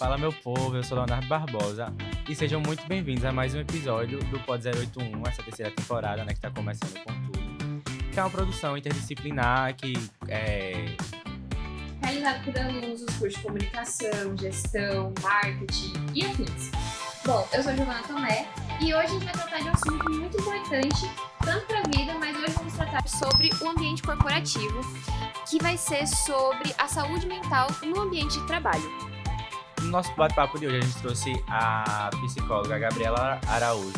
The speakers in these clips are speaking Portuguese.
Fala meu povo, eu sou Leonardo Barbosa e sejam muito bem-vindos a mais um episódio do Pod 081, essa terceira temporada, né, que está começando com tudo, que é uma produção interdisciplinar que realizado por alunos dos cursos de comunicação, gestão, marketing e afins. Bom, eu sou Giovana Tomé e hoje a gente vai tratar de um assunto muito importante, tanto para a vida, mas hoje vamos tratar sobre o ambiente corporativo, que vai ser sobre a saúde mental no ambiente de trabalho. No nosso bate-papo de hoje a gente trouxe a psicóloga Gabriela Araújo,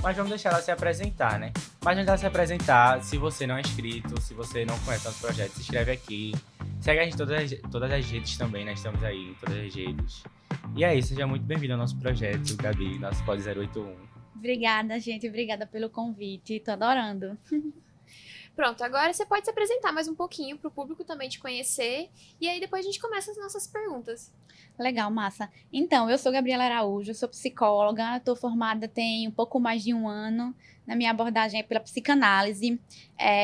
mas vamos deixar ela se apresentar, né? Mas antes dela se apresentar, se você não é inscrito, se você não conhece nosso projeto, se inscreve aqui, segue a gente em todas as redes também, né? Estamos aí em todas as redes. E é isso, seja muito bem-vindo ao nosso projeto, Gabi, nosso Pod 081. Obrigada, gente. Obrigada pelo convite. Tô adorando. Pronto, agora você pode se apresentar mais um pouquinho para o público também te conhecer e aí depois a gente começa as nossas perguntas. Legal, massa. Então, eu sou Gabriela Araújo, sou psicóloga, estou formada tem um pouco mais de um ano. Na minha abordagem é pela psicanálise.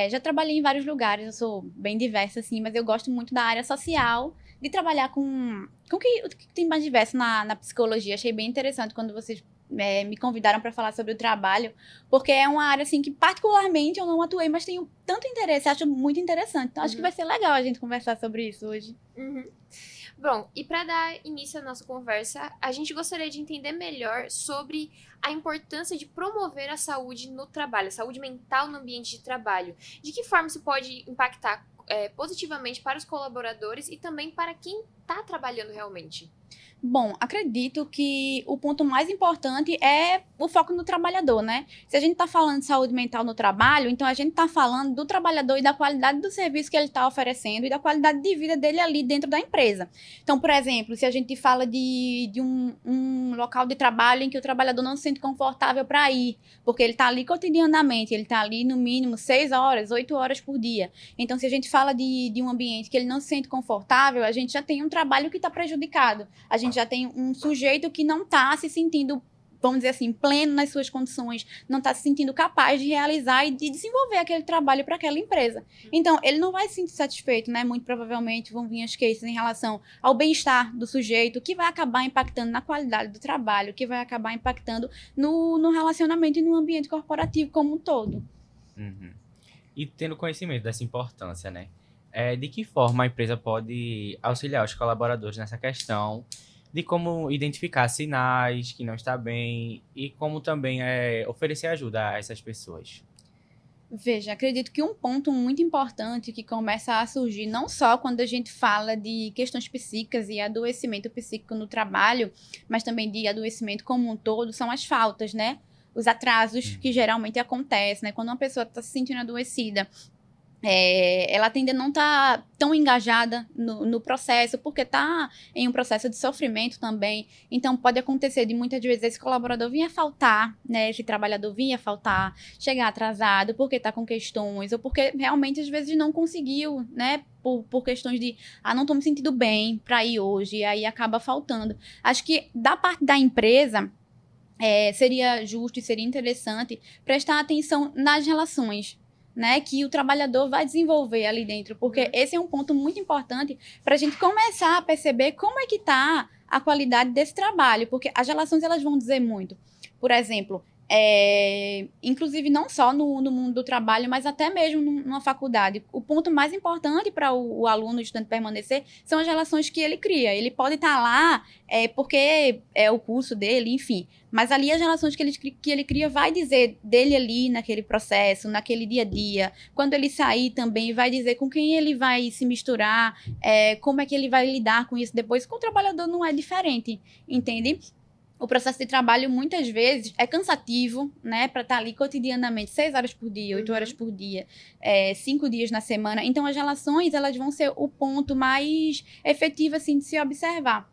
Já trabalhei em vários lugares, eu sou bem diversa, assim, mas eu gosto muito da área social, de trabalhar com o que tem mais diverso na psicologia. Achei bem interessante quando vocês me convidaram para falar sobre o trabalho, porque é uma área assim que particularmente eu não atuei, mas tenho tanto interesse, acho muito interessante. Então acho que vai ser legal a gente conversar sobre isso hoje. Bom, e para dar início à nossa conversa, a gente gostaria de entender melhor sobre a importância de promover a saúde no trabalho, a saúde mental no ambiente de trabalho. De que forma isso pode impactar positivamente para os colaboradores e também para quem está trabalhando realmente? Bom, acredito que o ponto mais importante é o foco no trabalhador, né? Se a gente está falando de saúde mental no trabalho, então a gente está falando do trabalhador e da qualidade do serviço que ele está oferecendo e da qualidade de vida dele ali dentro da empresa. Então, por exemplo, se a gente fala de um local de trabalho em que o trabalhador não se sente confortável para ir, porque ele está ali cotidianamente, ele está ali no mínimo 6 horas, 8 horas por dia. Então, se a gente fala de um ambiente que ele não se sente confortável, a gente já tem um trabalho que está prejudicado. A gente já tem um sujeito que não está se sentindo, vamos dizer assim, pleno nas suas condições, não está se sentindo capaz de realizar e de desenvolver aquele trabalho para aquela empresa. Então, ele não vai se sentir satisfeito, né? Muito provavelmente vão vir as queixas em relação ao bem-estar do sujeito, que vai acabar impactando na qualidade do trabalho, que vai acabar impactando no relacionamento e no ambiente corporativo como um todo. E tendo conhecimento dessa importância, né? De que forma a empresa pode auxiliar os colaboradores nessa questão de como identificar sinais que não está bem e como também oferecer ajuda a essas pessoas. Veja, acredito que um ponto muito importante que começa a surgir não só quando a gente fala de questões psíquicas e adoecimento psíquico no trabalho, mas também de adoecimento como um todo, são as faltas, né? Os atrasos que geralmente acontecem, né? Quando uma pessoa está se sentindo adoecida, ela tende a não estar tão engajada no processo, porque está em um processo de sofrimento também. Então, pode acontecer de muitas vezes esse colaborador vir a faltar, né? Esse trabalhador vir a faltar, chegar atrasado, porque está com questões, ou porque realmente, às vezes, não conseguiu, né? Por questões de, não estou me sentindo bem para ir hoje, e aí acaba faltando. Acho que, da parte da empresa, seria justo e seria interessante prestar atenção nas relações, né, que o trabalhador vai desenvolver ali dentro, porque esse é um ponto muito importante para a gente começar a perceber como é que está a qualidade desse trabalho, porque as relações elas vão dizer muito. Por exemplo, inclusive não só no mundo do trabalho, mas até mesmo numa faculdade. O ponto mais importante para o aluno, o estudante permanecer, são as relações que ele cria. Ele pode estar lá porque é o curso dele, enfim. Mas ali as relações que ele cria vai dizer dele ali naquele processo, naquele dia a dia. Quando ele sair também, vai dizer com quem ele vai se misturar, como é que ele vai lidar com isso depois. Com o trabalhador não é diferente, entende? O processo de trabalho, muitas vezes, é cansativo, né? Para estar ali cotidianamente, 6 horas por dia, 8 horas por dia, 5 dias na semana. Então, as relações, elas vão ser o ponto mais efetivo, assim, de se observar.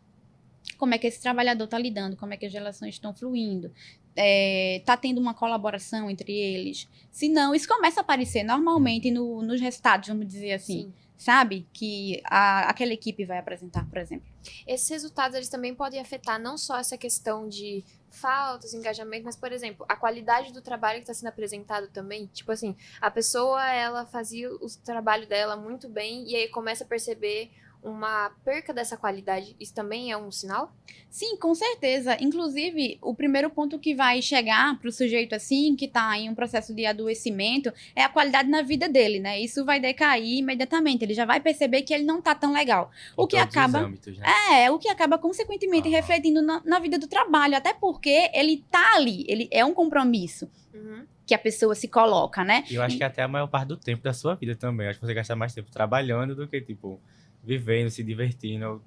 Como é que esse trabalhador está lidando, como é que as relações estão fluindo, está tendo uma colaboração entre eles. Se não, isso começa a aparecer normalmente nos resultados, vamos dizer assim. Sim. Sabe? Que aquela equipe vai apresentar, por exemplo. Esses resultados, eles também podem afetar não só essa questão de faltas, engajamento, mas, por exemplo, a qualidade do trabalho que está sendo apresentado também. Tipo assim, a pessoa, ela fazia o trabalho dela muito bem e aí começa a perceber uma perca dessa qualidade, isso também é um sinal? Sim, com certeza. Inclusive, o primeiro ponto que vai chegar para o sujeito assim, que está em um processo de adoecimento, é a qualidade na vida dele, né? Isso vai decair imediatamente. Ele já vai perceber que ele não tá tão legal. O que todos os acaba. âmbitos, né? O que acaba consequentemente Aham. refletindo na vida do trabalho. Até porque ele tá ali, ele é um compromisso Uhum. que a pessoa se coloca, né? E eu acho que até a maior parte do tempo da sua vida também. Eu acho que você gasta mais tempo trabalhando do que, tipo, vivendo, se divertindo,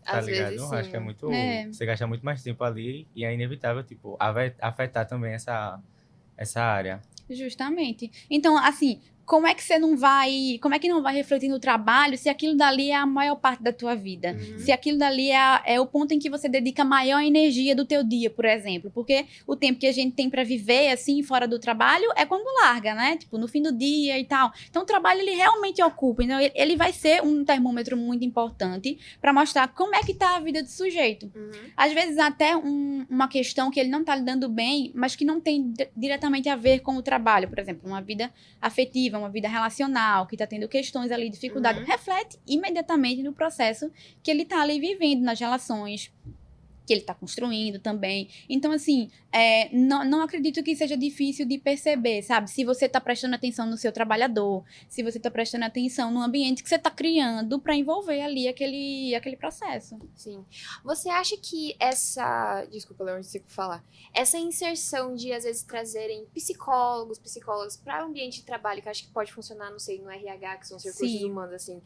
tá Às ligado? vezes, Eu acho que é sim. muito... É. Você gasta muito mais tempo ali e é inevitável, tipo, afetar também essa área. Justamente. Então, assim, como é que não vai refletir no trabalho se aquilo dali é a maior parte da tua vida? Uhum. Se aquilo dali é o ponto em que você dedica a maior energia do teu dia, por exemplo. Porque o tempo que a gente tem pra viver, assim, fora do trabalho, é quando larga, né? Tipo, no fim do dia e tal. Então, o trabalho, ele realmente ocupa. Então, ele vai ser um termômetro muito importante pra mostrar como é que tá a vida do sujeito. Uhum. Às vezes, até uma questão que ele não tá lidando bem, mas que não tem diretamente a ver com o trabalho. Por exemplo, uma vida afetiva, uma vida relacional, que tá tendo questões ali, dificuldade, Uhum. reflete imediatamente no processo que ele tá ali vivendo, nas relações que ele tá construindo também. Então, assim, não acredito que seja difícil de perceber, sabe? Se você tá prestando atenção no seu trabalhador, se você tá prestando atenção no ambiente que você tá criando para envolver ali aquele processo. Sim. Você acha que desculpa, Leon, não sei o que falar. Essa inserção de, às vezes, trazerem psicólogas para o ambiente de trabalho, que eu acho que pode funcionar, não sei, no RH, que são os recursos Sim. humanos, assim.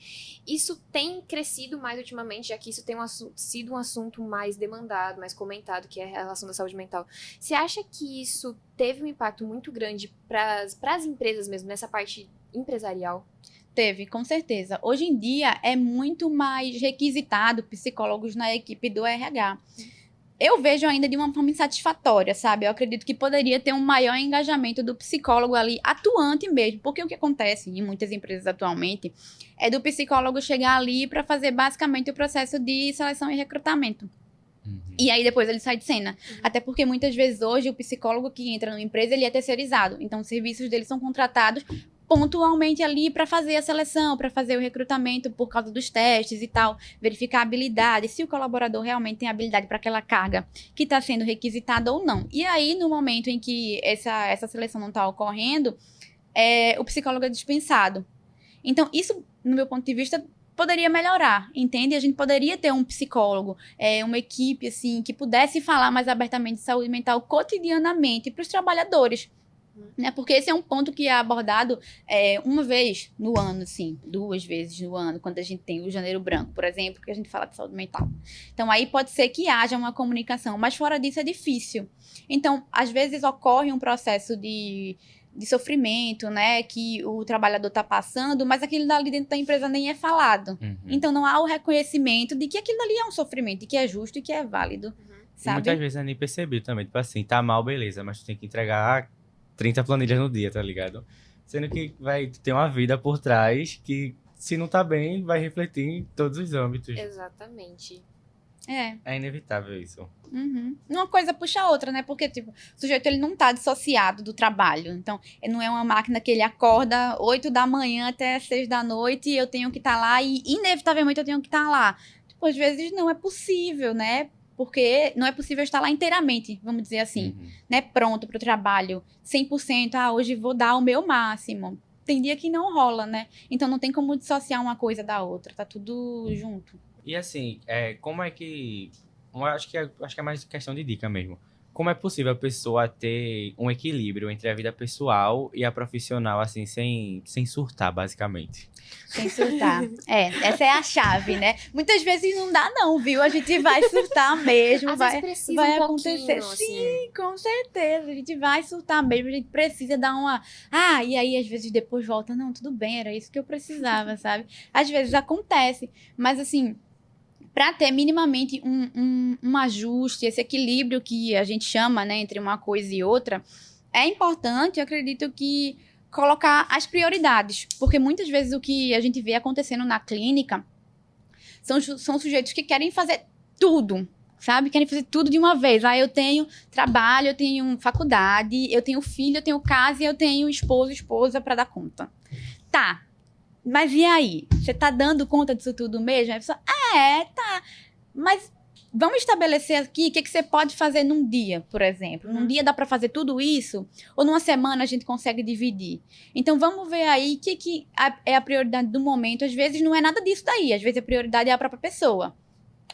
Isso tem crescido mais ultimamente, já que isso tem sido um assunto mais demandado, mais comentado, que é a relação da saúde mental. Você acha que isso teve um impacto muito grande para as empresas mesmo, nessa parte empresarial? Teve, com certeza. Hoje em dia é muito mais requisitado psicólogos na equipe do RH. Eu vejo ainda de uma forma insatisfatória, sabe? Eu acredito que poderia ter um maior engajamento do psicólogo ali, atuante mesmo. Porque o que acontece em muitas empresas atualmente é do psicólogo chegar ali para fazer basicamente o processo de seleção e recrutamento. E aí depois ele sai de cena. Até porque muitas vezes hoje o psicólogo que entra numa empresa, ele é terceirizado. Então os serviços dele são contratados pontualmente ali para fazer a seleção, para fazer o recrutamento por causa dos testes e tal, verificar a habilidade, se o colaborador realmente tem habilidade para aquela carga que está sendo requisitada ou não. E aí, no momento em que essa seleção não está ocorrendo, o psicólogo é dispensado. Então, isso, no meu ponto de vista, poderia melhorar, entende? A gente poderia ter um psicólogo, uma equipe, assim, que pudesse falar mais abertamente de saúde mental cotidianamente para os trabalhadores. Né? Porque esse é um ponto que é abordado uma vez no ano, assim, 2 vezes no ano, quando a gente tem o Janeiro Branco, por exemplo, que a gente fala de saúde mental. Então, aí pode ser que haja uma comunicação, mas fora disso é difícil. Então, às vezes ocorre um processo de sofrimento, né, que o trabalhador está passando, mas aquilo dali dentro da empresa nem é falado. Então, não há o reconhecimento de que aquilo ali é um sofrimento, e que é justo e que é válido, E sabe? muitas vezes eu nem percebi também. Tipo assim, tá mal, beleza, mas tu tem que entregar 30 planilhas no dia, tá ligado? Sendo que vai ter uma vida por trás que, se não tá bem, vai refletir em todos os âmbitos. Exatamente. É inevitável isso. Uma coisa puxa a outra, né? Porque, tipo, o sujeito, ele não tá dissociado do trabalho. Então, não é uma máquina que ele acorda 8 da manhã até 6 da noite e eu tenho que estar lá e, inevitavelmente, eu tenho que estar lá. Tipo, às vezes não é possível, né? Porque não é possível estar lá inteiramente, vamos dizer assim, né? Pronto pro trabalho, 100%, hoje vou dar o meu máximo. Tem dia que não rola, né? Então, não tem como dissociar uma coisa da outra, tá tudo junto. E assim, como é que... Eu acho que é mais questão de dica mesmo. Como é possível a pessoa ter um equilíbrio entre a vida pessoal e a profissional, assim, sem surtar, basicamente? Sem surtar. Essa é a chave, né? Muitas vezes não dá não, viu? A gente vai surtar mesmo, Às vai, vezes precisa vai um acontecer. pouquinho, Sim, com certeza. A gente vai surtar mesmo, a gente precisa dar uma... e aí às vezes depois volta, não, tudo bem, era isso que eu precisava, sabe? Às vezes acontece, mas assim... para ter minimamente um ajuste, esse equilíbrio que a gente chama, né, entre uma coisa e outra, é importante, eu acredito que colocar as prioridades, porque muitas vezes o que a gente vê acontecendo na clínica são sujeitos que querem fazer tudo, sabe? Querem fazer tudo de uma vez. Eu tenho trabalho, eu tenho faculdade, eu tenho filho, eu tenho casa e eu tenho esposa para dar conta. Tá. mas e aí? Você tá dando conta disso tudo mesmo? Aí a pessoa, tá. Mas vamos estabelecer aqui o que você pode fazer num dia, por exemplo. Num dia dá para fazer tudo isso? Ou numa semana a gente consegue dividir? Então, vamos ver aí o que é a prioridade do momento. Às vezes não é nada disso daí. Às vezes a prioridade é a própria pessoa.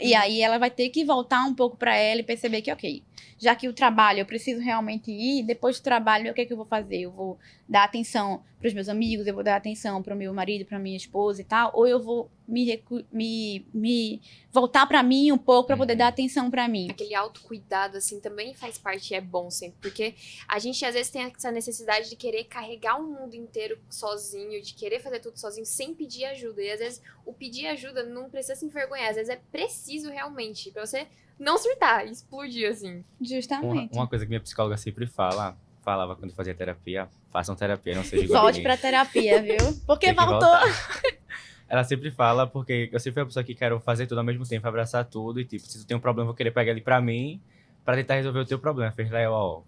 E aí ela vai ter que voltar um pouco para ela e perceber que, ok, já que o trabalho, eu preciso realmente ir, depois do trabalho, o que é que eu vou fazer? Eu vou dar atenção para os meus amigos, eu vou dar atenção para o meu marido, para minha esposa e tal, ou eu vou me voltar para mim um pouco para poder dar atenção para mim. Aquele autocuidado, assim, também faz parte e é bom sempre, porque a gente às vezes tem essa necessidade de querer carregar o mundo inteiro sozinho, de querer fazer tudo sozinho sem pedir ajuda. E às vezes o pedir ajuda não precisa se envergonhar, às vezes é preciso realmente, pra você não surtar, explodir, assim. Justamente. Uma coisa que minha psicóloga sempre falava quando fazia terapia, façam terapia, não seja igual a Volte mim. pra terapia, viu? Porque Tem que voltou. voltar. Ela sempre fala, porque eu sempre fui uma pessoa que quero fazer tudo ao mesmo tempo, abraçar tudo, e tipo, se tu tem um problema, eu vou querer pegar ele pra mim, pra tentar resolver o teu problema. Fez Léo, ó,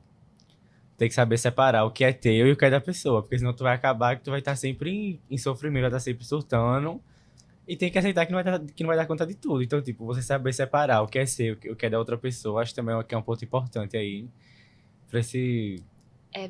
tem que saber separar o que é teu e o que é da pessoa, porque senão tu vai acabar que tu vai estar sempre em sofrimento, vai estar sempre surtando, e tem que aceitar que não vai dar conta de tudo. Então, tipo, você saber separar o que é seu, o que é da outra pessoa, acho também que é um ponto importante aí,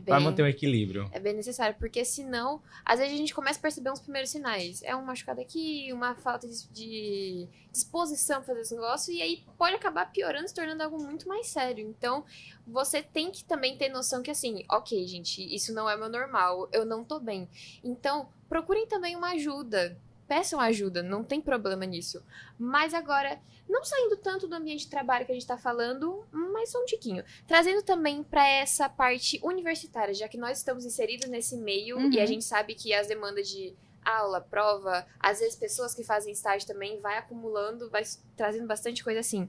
pra manter um equilíbrio. É bem necessário, porque senão, às vezes a gente começa a perceber uns primeiros sinais. É um machucado aqui, uma falta de disposição pra fazer esse negócio, e aí pode acabar piorando, se tornando algo muito mais sério. Então, você tem que também ter noção que, assim, ok, gente, isso não é meu normal, eu não tô bem. Então, procurem também uma ajuda. Peçam ajuda, não tem problema nisso. Mas agora, não saindo tanto do ambiente de trabalho que a gente tá falando, mas só um tiquinho. Trazendo também para essa parte universitária, já que nós estamos inseridos nesse meio e a gente sabe que as demandas de aula, prova, às vezes pessoas que fazem estágio também vai acumulando, vai trazendo bastante coisa assim.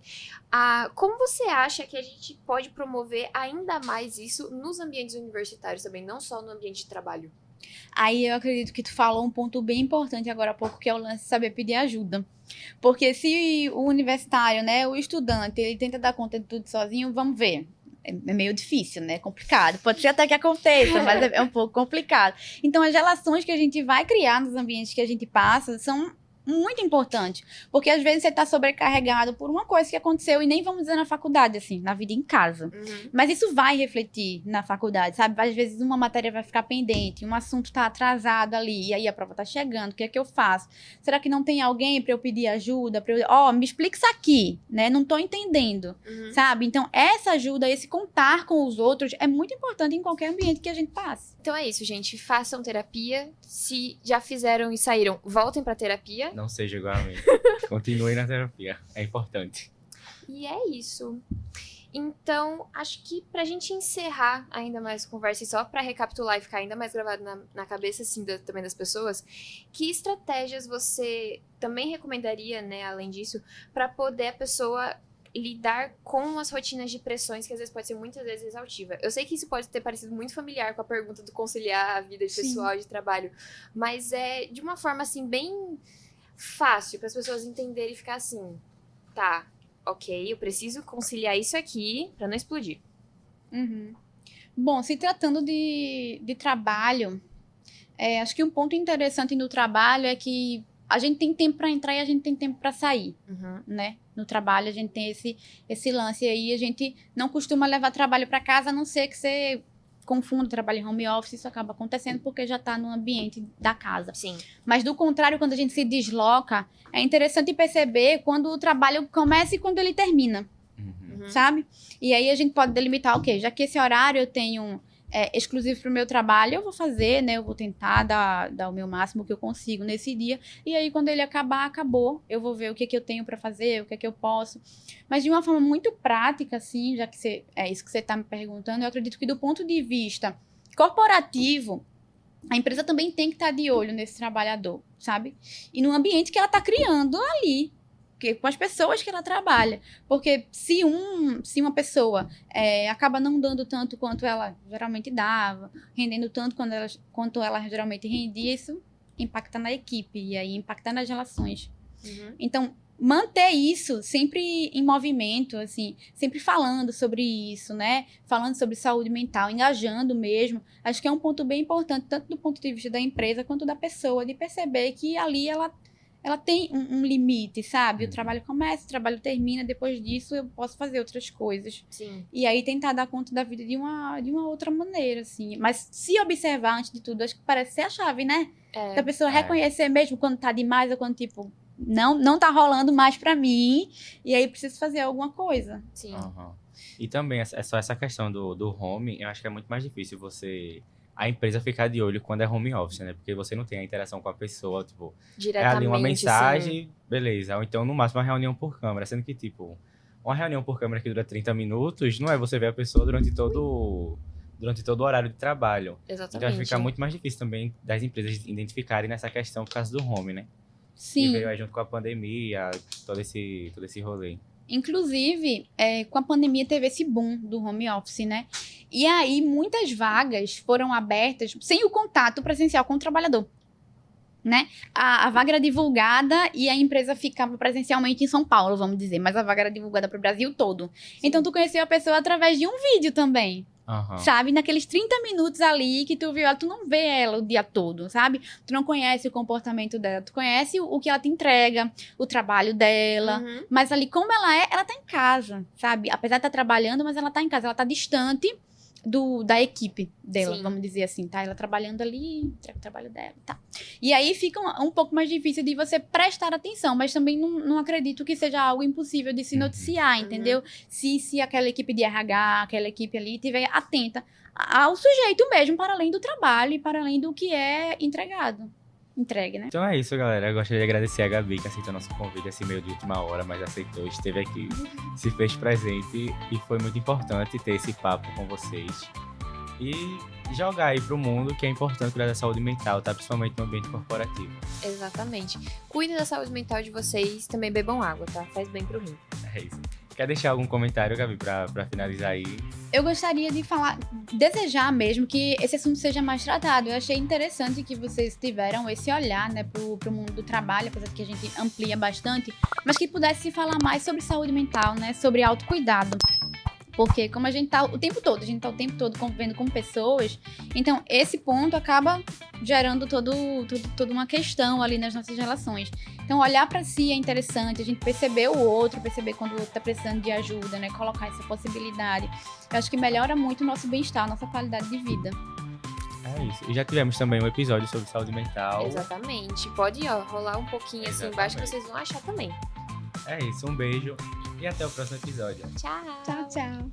Como você acha que a gente pode promover ainda mais isso nos ambientes universitários também, não só no ambiente de trabalho? Aí eu acredito que tu falou um ponto bem importante agora há pouco, que é o lance de saber pedir ajuda. Porque se o universitário, né, o estudante, ele tenta dar conta de tudo sozinho, vamos ver. É meio difícil, né? Complicado. Pode ser até que aconteça, mas é um pouco complicado. Então, as relações que a gente vai criar nos ambientes que a gente passa são muito importantes. Porque, às vezes, você está sobrecarregado por uma coisa que aconteceu, e nem vamos dizer na faculdade, assim, na vida em casa. Mas isso vai refletir na faculdade, sabe? Às vezes, uma matéria vai ficar pendente, um assunto está atrasado ali, e aí a prova está chegando, o que é que eu faço? Será que não tem alguém para eu pedir ajuda? Me explica isso aqui, né? Não estou entendendo, sabe? Então, essa ajuda, esse contar com os outros é muito importante em qualquer ambiente que a gente passe. Então é isso, gente. Façam terapia. Se já fizeram e saíram, voltem pra terapia. Não seja igual a mim. Continue na terapia. É importante. E é isso. Então, acho que pra gente encerrar ainda mais a conversa e só pra recapitular e ficar ainda mais gravado na cabeça, assim, também das pessoas, que estratégias você também recomendaria, né, além disso, pra poder a pessoa lidar com as rotinas de pressões que às vezes pode ser muitas vezes exaustiva. Eu sei que isso pode ter parecido muito familiar com a pergunta do conciliar a vida pessoal e de trabalho, mas é de uma forma, assim, bem fácil para as pessoas entenderem e ficar assim, tá, ok, eu preciso conciliar isso aqui para não explodir. Bom, se tratando de trabalho, acho que um ponto interessante no trabalho é que a gente tem tempo para entrar e a gente tem tempo para sair, né? No trabalho a gente tem esse lance aí, a gente não costuma levar trabalho para casa, a não ser que você confunda trabalho em home office, isso acaba acontecendo porque já está no ambiente da casa. Sim. Mas do contrário, quando a gente se desloca, é interessante perceber quando o trabalho começa e quando ele termina, sabe? E aí a gente pode delimitar, ok, já que esse horário eu tenho exclusivo para o meu trabalho, eu vou fazer, né? Eu vou tentar dar o meu máximo que eu consigo nesse dia. E aí, quando ele acabar, acabou. Eu vou ver o que eu tenho para fazer, o que eu posso. Mas de uma forma muito prática, assim, já que é isso que você está me perguntando, eu acredito que do ponto de vista corporativo, a empresa também tem que estar de olho nesse trabalhador, sabe? E no ambiente que ela está criando ali, com as pessoas que ela trabalha. Porque se uma pessoa acaba não dando tanto quanto ela geralmente dava, rendendo tanto quanto ela geralmente rendia, isso impacta na equipe e aí impacta nas relações. Então, manter isso sempre em movimento, assim, sempre falando sobre isso, né? Falando sobre saúde mental, engajando mesmo. Acho que é um ponto bem importante, tanto do ponto de vista da empresa quanto da pessoa, de perceber que ali ela tem um limite, sabe? O trabalho começa, o trabalho termina, depois disso eu posso fazer outras coisas. Sim. E aí tentar dar conta da vida de uma outra maneira, assim. Mas se observar, antes de tudo, acho que parece ser a chave, né? Da pessoa reconhecer mesmo quando tá demais ou quando, tipo, não tá rolando mais pra mim, e aí preciso fazer alguma coisa. Sim. Aham. E também, é só essa questão do home, eu acho que é muito mais difícil a empresa ficar de olho quando é home office, né? Porque você não tem a interação com a pessoa, tipo, é Diretamente, ali uma sim. mensagem, beleza. Ou então, no máximo, uma reunião por câmera. Sendo que, tipo, uma reunião por câmera que dura 30 minutos, não é você ver a pessoa durante todo o horário de trabalho. Exatamente. Então, acho que fica muito mais difícil também das empresas identificarem nessa questão por causa do home, né? Que Sim. veio aí junto com a pandemia, todo esse rolê. Inclusive, com a pandemia teve esse boom do home office, né? E aí, muitas vagas foram abertas sem o contato presencial com o trabalhador, né? A vaga era divulgada e a empresa ficava presencialmente em São Paulo, vamos dizer. Mas a vaga era divulgada para o Brasil todo. Sim. Então, tu conheceu a pessoa através de um vídeo também. Aham. Sabe? Naqueles 30 minutos ali que tu viu ela, tu não vê ela o dia todo, sabe? Tu não conhece o comportamento dela, tu conhece o que ela te entrega, o trabalho dela. Uhum. Mas ali, como ela tá em casa, sabe? Apesar de estar trabalhando, mas ela tá em casa, ela tá distante da equipe dela, Sim. vamos dizer assim, tá? Ela trabalhando ali, entrega o trabalho dela, tá? E aí fica um pouco mais difícil de você prestar atenção, mas também não acredito que seja algo impossível de se noticiar, entendeu? Se aquela equipe de RH, aquela equipe ali, estiver atenta ao sujeito mesmo, para além do trabalho e para além do que é entregue, né? Então é isso, galera. Eu gostaria de agradecer a Gabi, que aceitou nosso convite assim meio de última hora, mas aceitou, esteve aqui, se fez presente e foi muito importante ter esse papo com vocês. E jogar aí pro mundo que é importante cuidar da saúde mental, tá? Principalmente no ambiente corporativo. Exatamente. Cuidem da saúde mental de vocês, também bebam água, tá? Faz bem pro rim. É isso. Quer deixar algum comentário, Gabi, pra finalizar aí? Eu gostaria de desejar mesmo que esse assunto seja mais tratado. Eu achei interessante que vocês tiveram esse olhar, né, pro mundo do trabalho, apesar de que a gente amplia bastante, mas que pudesse se falar mais sobre saúde mental, né, sobre autocuidado. Porque como a gente tá o tempo todo convivendo com pessoas, então esse ponto acaba gerando toda uma questão ali nas nossas relações. Então olhar pra si é interessante, a gente perceber o outro, perceber quando o outro tá precisando de ajuda, né? Colocar essa possibilidade. Eu acho que melhora muito o nosso bem-estar, a nossa qualidade de vida. É isso. E já tivemos também um episódio sobre saúde mental. Exatamente. Pode, rolar um pouquinho assim embaixo que vocês vão achar também. É isso. Um beijo e até o próximo episódio. Tchau. Tchau, tchau.